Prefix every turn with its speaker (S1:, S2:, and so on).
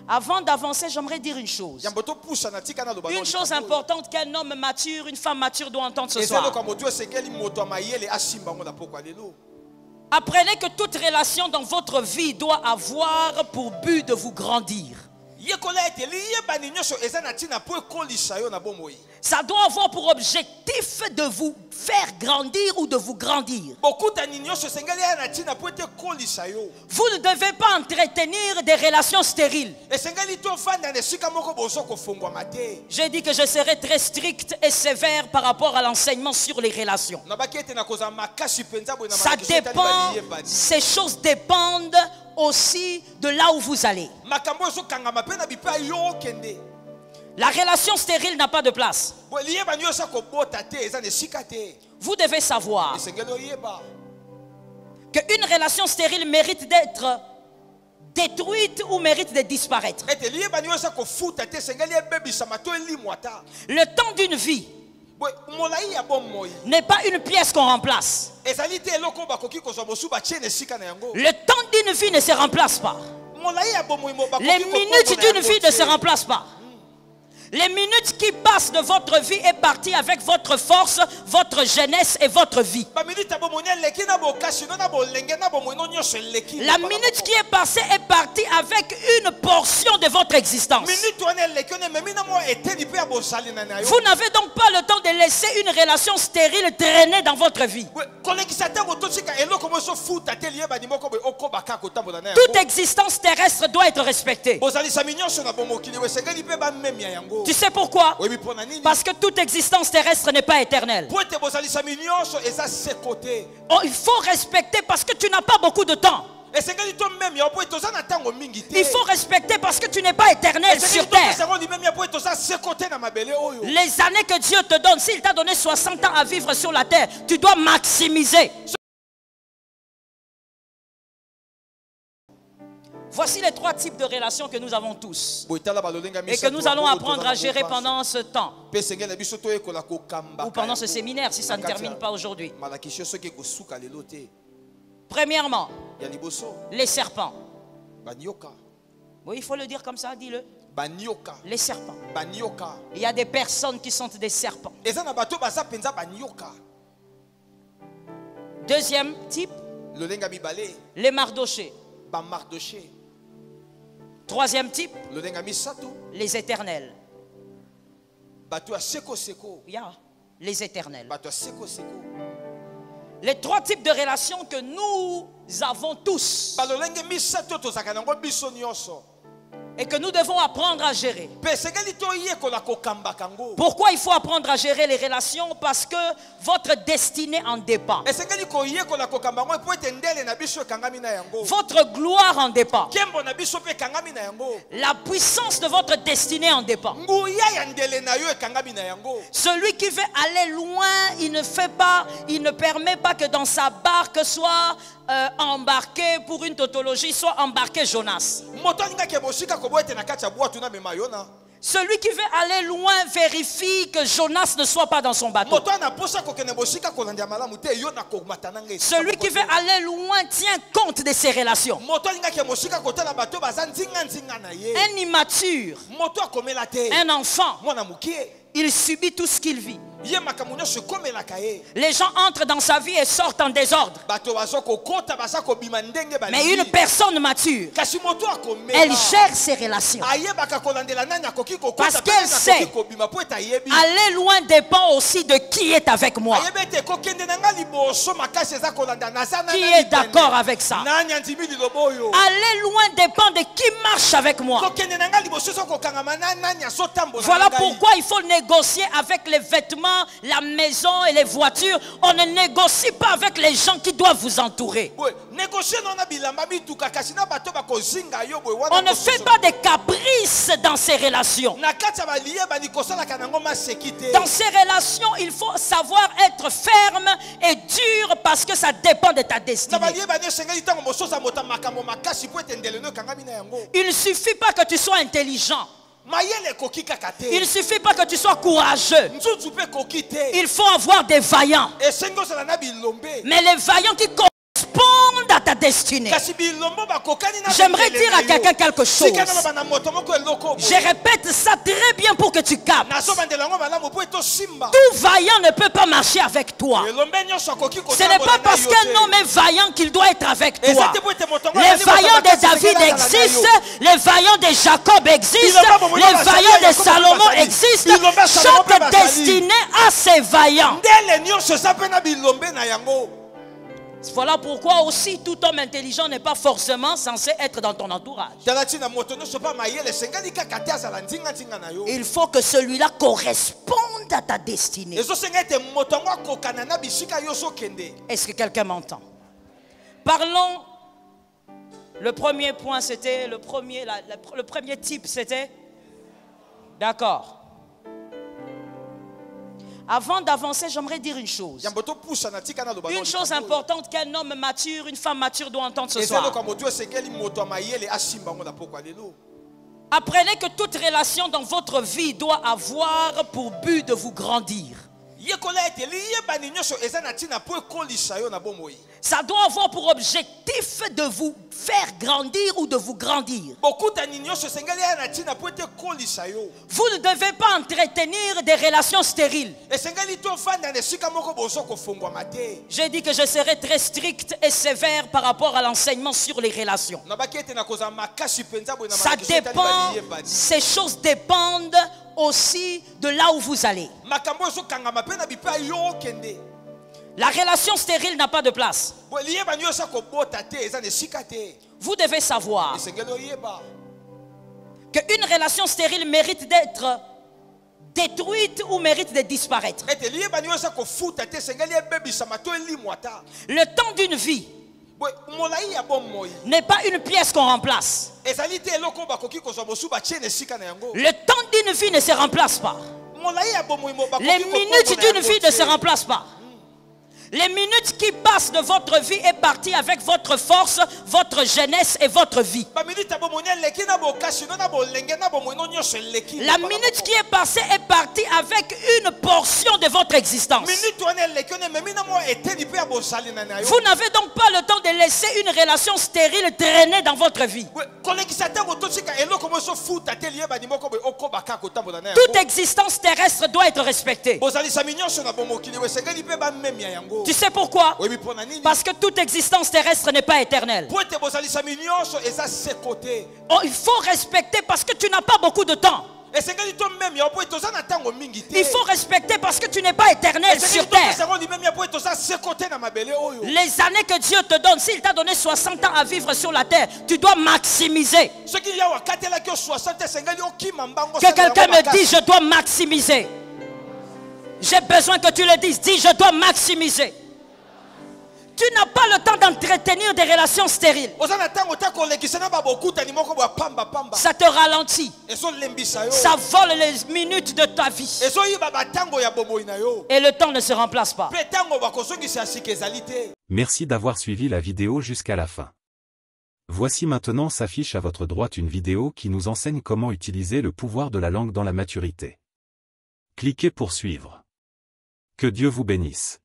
S1: Avant d'avancer, j'aimerais dire une chose. Une chose importante qu'un homme mature, une femme mature doit entendre ce soir. Apprenez que toute relation dans votre vie doit avoir pour but de vous grandir. Ça doit avoir pour objectif de vous faire grandir ou de vous grandir. Vous ne devez pas entretenir des relations stériles. J'ai dit que je serai très strict et sévère par rapport à l'enseignement sur les relations. Ça dépend, ces choses dépendent aussi de là où vous allez. La relation stérile n'a pas de place. Vous devez savoir qu'une relation stérile mérite d'être détruite ou mérite de disparaître. Le temps d'une vie n'est pas une pièce qu'on remplace. Le temps d'une vie ne se remplace pas. Les minutes d'une vie ne se remplacent pas. Les minutes qui passent de votre vie est partie avec votre force, votre jeunesse et votre vie. La minute qui est passée est partie avec une portion de votre existence. Vous n'avez donc pas le temps de laisser une relation stérile traîner dans votre vie. Toute existence terrestre doit être respectée. Tu sais pourquoi? Parce que toute existence terrestre n'est pas éternelle. Oh, il faut respecter parce que tu n'as pas beaucoup de temps. Il faut respecter parce que tu n'es pas éternel sur terre. Les années que Dieu te donne, s'il t'a donné 60 ans à vivre sur la terre, tu dois maximiser. Voici les 3 types de relations que nous avons tous et que nous allons apprendre à gérer pendant ce temps ou pendant ce séminaire si ça ne termine pas aujourd'hui. Premièrement, les serpents. Oui, il faut le dire comme ça, dis-le. Les serpents. Il y a des personnes qui sont des serpents. Deuxième type, les mardochés. Troisième type, les éternels. Les éternels. Les 3 types de relations que nous avons tous et que nous devons apprendre à gérer. Pourquoi il faut apprendre à gérer les relations? Parce que votre destinée en dépend. Votre gloire en dépend. La puissance de votre destinée en dépend. Celui qui veut aller loin, il ne permet pas que dans sa barque soit embarqué pour une tautologie, soit embarqué Jonas. Celui qui veut aller loin vérifie que Jonas ne soit pas dans son bateau. Celui qui veut aller loin tient compte de ses relations. Un immature, un enfant, il subit tout ce qu'il vit. Les gens entrent dans sa vie et sortent en désordre. Mais une personne mature, elle gère ses relations. Parce qu'elle sait, aller loin dépend aussi de qui est avec moi. Qui est d'accord avec ça? Aller loin dépend de qui marche avec moi. Voilà pourquoi il faut négocier avec les vêtements, la maison et les voitures. On ne négocie pas avec les gens qui doivent vous entourer. On ne fait pas de caprices dans ces relations. Dans ces relations, il faut savoir être ferme et dur parce que ça dépend de ta destinée. Il ne suffit pas que tu sois intelligent. Il ne suffit pas que tu sois courageux. Il faut avoir des vaillants. Mais les vaillants qui correspondent à ta destinée. J'aimerais dire à quelqu'un quelque chose. Je répète ça très bien pour que tu captes. Tout vaillant ne peut pas marcher avec toi. Ce n'est pas parce qu'un homme est vaillant qu'il doit être avec toi. Les vaillants de David existent, les vaillants de Jacob existent, les vaillants de Salomon existent. Chaque destinée a ses vaillants. Voilà pourquoi aussi tout homme intelligent n'est pas forcément censé être dans ton entourage. Il faut que celui-là corresponde à ta destinée. Est-ce que quelqu'un m'entend? Parlons. Le premier point, c'était le premier type, c'était. D'accord. Avant d'avancer, j'aimerais dire une chose. Une chose importante qu'un homme mature, une femme mature doit entendre ce soir. Apprenez que toute relation dans votre vie doit avoir pour but de vous grandir. Ça doit avoir pour objectif de vous faire grandir ou de vous grandir. Vous ne devez pas entretenir des relations stériles. J'ai dit que je serai très strict et sévère par rapport à l'enseignement sur les relations. Ça dépend, ces choses dépendent aussi de là où vous allez. La relation stérile n'a pas de place. Vous devez savoir qu'une relation stérile mérite d'être détruite ou mérite de disparaître. Le temps d'une vie n'est pas une pièce qu'on remplace. Le temps d'une vie ne se remplace pas. Les minutes d'une vie ne se remplacent pas. Les minutes qui passent de votre vie est partie avec votre force, votre jeunesse et votre vie. La minute qui est passée est partie avec une portion de votre existence. Vous n'avez donc pas le temps de laisser une relation stérile traîner dans votre vie. Toute existence terrestre doit être respectée. Tu sais pourquoi? Parce que toute existence terrestre n'est pas éternelle. Oh, il faut respecter parce que tu n'as pas beaucoup de temps. Il faut respecter parce que tu n'es pas éternel sur terre. Les années que Dieu te donne, s'il t'a donné 60 ans à vivre sur la terre, tu dois maximiser. Que quelqu'un me dise, je dois maximiser. J'ai besoin que tu le dises. Dis, je dois maximiser. Tu n'as pas le temps d'entretenir des relations stériles. Ça te ralentit. Ça vole les minutes de ta vie. Et le temps ne se remplace pas.
S2: Merci d'avoir suivi la vidéo jusqu'à la fin. Voici maintenant s'affiche à votre droite une vidéo qui nous enseigne comment utiliser le pouvoir de la langue dans la maturité. Cliquez pour suivre. Que Dieu vous bénisse.